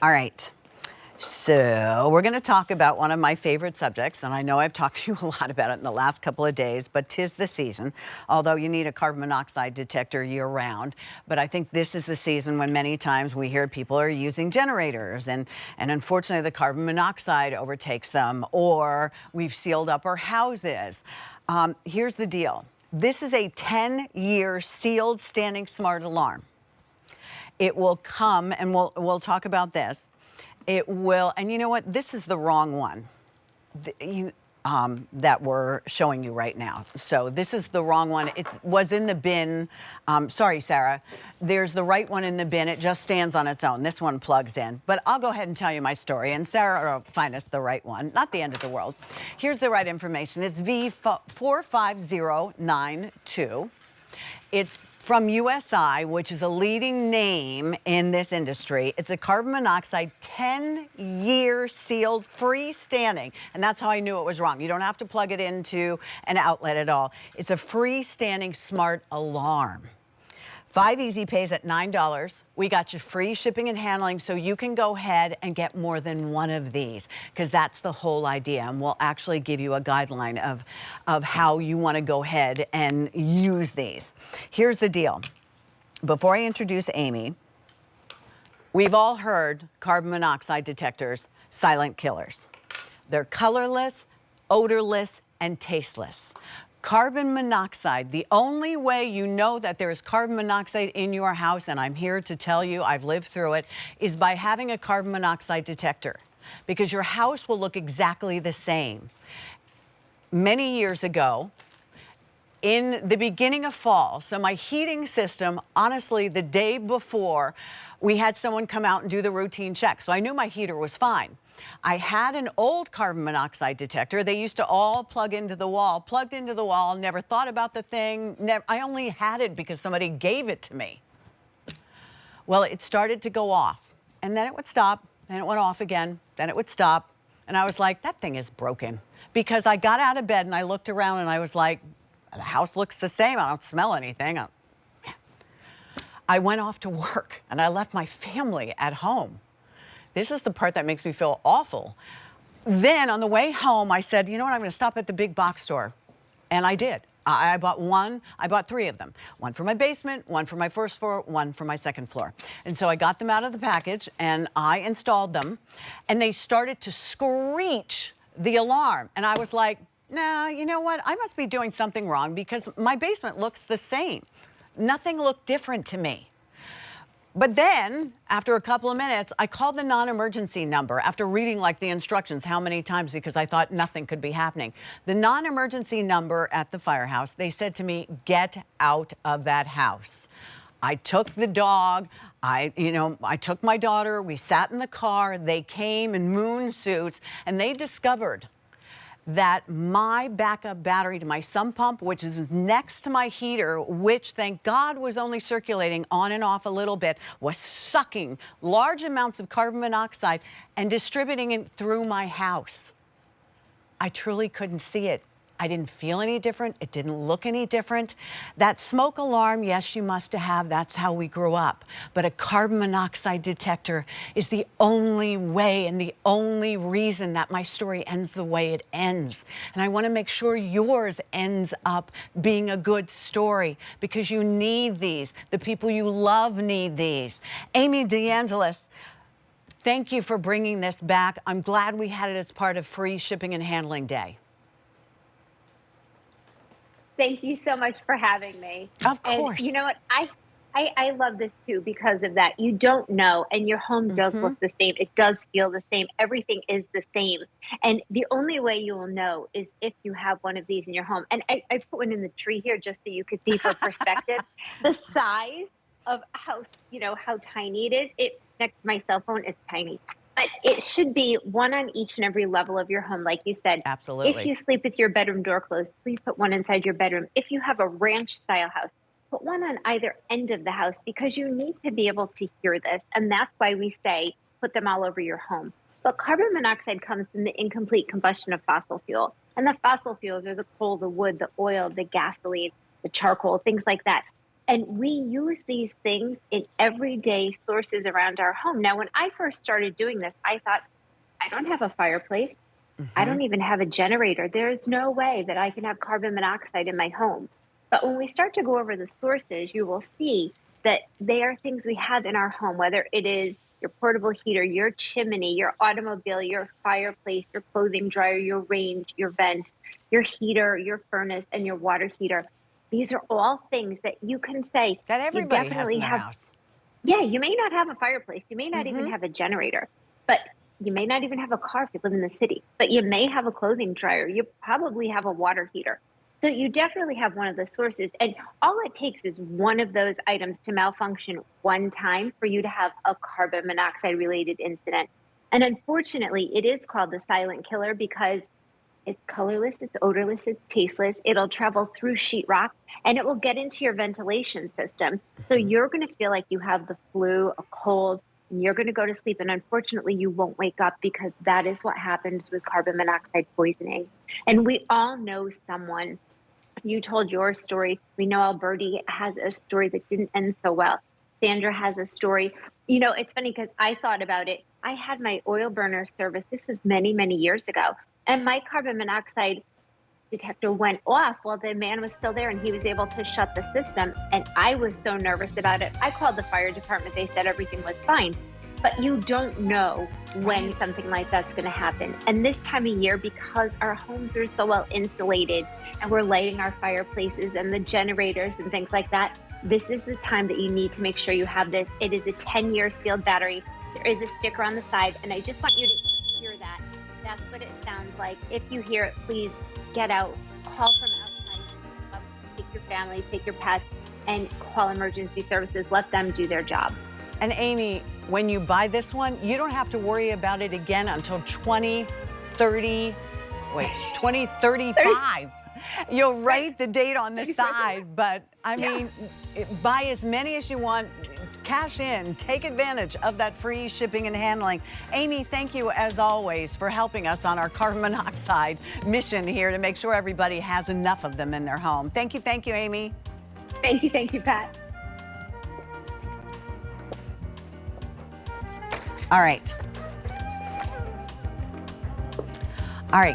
All right. So we're going to talk about one of my favorite subjects, and I know I've talked to you a lot about it in the last couple of days, but 'tis the season, although you need a carbon monoxide detector year-round. But I think this is the season when many times we hear people are using generators, and unfortunately the carbon monoxide overtakes them, or we've sealed up our houses. Here's the deal. This is a 10-year sealed standing smart alarm. It will come, and we'll talk about this. It will, and you know what? This is the wrong one that we're showing you right now. So this is the wrong one. It was in the bin. Sorry, Sarah. There's the right one in the bin. It just stands on its own. This one plugs in. But I'll go ahead and tell you my story, and Sarah will find us the right one. Not the end of the world. Here's the right information. It's V45092. It's from USI, which is a leading name in this industry. It's a carbon monoxide 10-year sealed freestanding. And that's how I knew it was wrong. You don't have to plug it into an outlet at all. It's a freestanding smart alarm. 5 easy pays at $9. We got you free shipping and handling, so you can go ahead and get more than one of these, because that's the whole idea. And we'll actually give you a guideline of how you want to go ahead and use these. Here's the deal. Before I introduce Amy, we've all heard carbon monoxide detectors, silent killers. They're colorless, odorless, and tasteless. Carbon monoxide, the only way you know that there is carbon monoxide in your house, and I'm here to tell you I've lived through it, is by having a carbon monoxide detector, because your house will look exactly the same. Many years ago, in the beginning of fall, so my heating system, honestly, the day before, we had someone come out and do the routine check, so I knew my heater was fine. I had an old carbon monoxide detector. They used to all plug into the wall, plugged into the wall, never thought about the thing. I only had it because somebody gave it to me. Well, it started to go off, and then it would stop, then it went off again, then it would stop. And I was like, that thing is broken. Because I got out of bed and I looked around and I was like, the house looks the same. I don't smell anything. I went off to work and I left my family at home. This is the part that makes me feel awful. Then on the way home, I said, you know what, I'm going to stop at the big box store. And I did. I bought three of them. One for my basement, one for my first floor, one for my second floor. And so I got them out of the package and I installed them, and they started to screech the alarm. And I was like, nah, you know what? I must be doing something wrong, because my basement looks the same. Nothing looked different to me. But then, after a couple of minutes, I called the non-emergency number after reading like the instructions how many times, because I thought nothing could be happening. The non-emergency number at the firehouse, they said to me, get out of that house. I took the dog, I took my daughter, we sat in the car, they came in moon suits, and they discovered that my backup battery to my sump pump, which is next to my heater, which thank God was only circulating on and off a little bit, was sucking large amounts of carbon monoxide and distributing it through my house. I truly couldn't see it. I didn't feel any different. It didn't look any different. That smoke alarm, yes, you must have. That's how we grew up. But a carbon monoxide detector is the only way and the only reason that my story ends the way it ends. And I want to make sure yours ends up being a good story, because you need these. The people you love need these. Amy DeAngelis, thank you for bringing this back. I'm glad we had it as part of Free Shipping and Handling Day. Thank you so much for having me. Of course. And you know what? I love this too, because of that. You don't know, and your home does look the same. It does feel the same. Everything is the same. And the only way you will know is if you have one of these in your home. And I put one in the tree here just so you could see for perspective the size of how tiny it is. It next to my cell phone, it's tiny. But it should be one on each and every level of your home, like you said. Absolutely. If you sleep with your bedroom door closed, please put one inside your bedroom. If you have a ranch-style house, put one on either end of the house, because you need to be able to hear this. And that's why we say put them all over your home. But carbon monoxide comes from the incomplete combustion of fossil fuel. And the fossil fuels are the coal, the wood, the oil, the gasoline, the charcoal, things like that. And we use these things in everyday sources around our home. Now, when I first started doing this, I thought, I don't have a fireplace. I Mm-hmm. don't even have a generator. There's no way that I can have carbon monoxide in my home. But when we start to go over the sources, you will see that they are things we have in our home, whether it is your portable heater, your chimney, your automobile, your fireplace, your clothing dryer, your range, your vent, your heater, your furnace, and your water heater. These are all things that you can say That you everybody has in definitely their have. house. Yeah, you may not have a fireplace, you may not even Mm-hmm. have a generator, but you may not even have a car if you live in the city, but you may have a clothing dryer, you probably have a water heater. So you definitely have one of the sources, and all it takes is one of those items to malfunction one time for you to have a carbon monoxide related incident. And unfortunately, it is called the silent killer because it's colorless, it's odorless, it's tasteless. It'll travel through sheetrock and it will get into your ventilation system. So Mm-hmm. you're going to feel like you have the flu, a cold, and you're going to go to sleep. And unfortunately, you won't wake up because that is what happens with carbon monoxide poisoning. And we all know someone. You told your story. We know Alberti has a story that didn't end so well. Sandra has a story. You know, it's funny because I thought about it. I had my oil burner service. This was many, many years ago. And my carbon monoxide detector went off while the man was still there and he was able to shut the system. And I was so nervous about it. I called the fire department. They said everything was fine. But you don't know when Right. something like that's going to happen. And this time of year, because our homes are so well insulated and we're lighting our fireplaces and the generators and things like that, this is the time that you need to make sure you have this. It is a 10-year sealed battery. There is a sticker on the side. And I just want you to hear that. That's what it sounds like. If you hear it, please get out, call from outside, take your family, take your pets, and call emergency services. Let them do their job. And Amy, when you buy this one, you don't have to worry about it again until 2035. You'll write the date on the side, but I mean, buy as many as you want, cash in, take advantage of that free shipping and handling. Amy, thank you as always for helping us on our carbon monoxide mission here to make sure everybody has enough of them in their home. Thank you, Amy. Thank you, Pat. All right.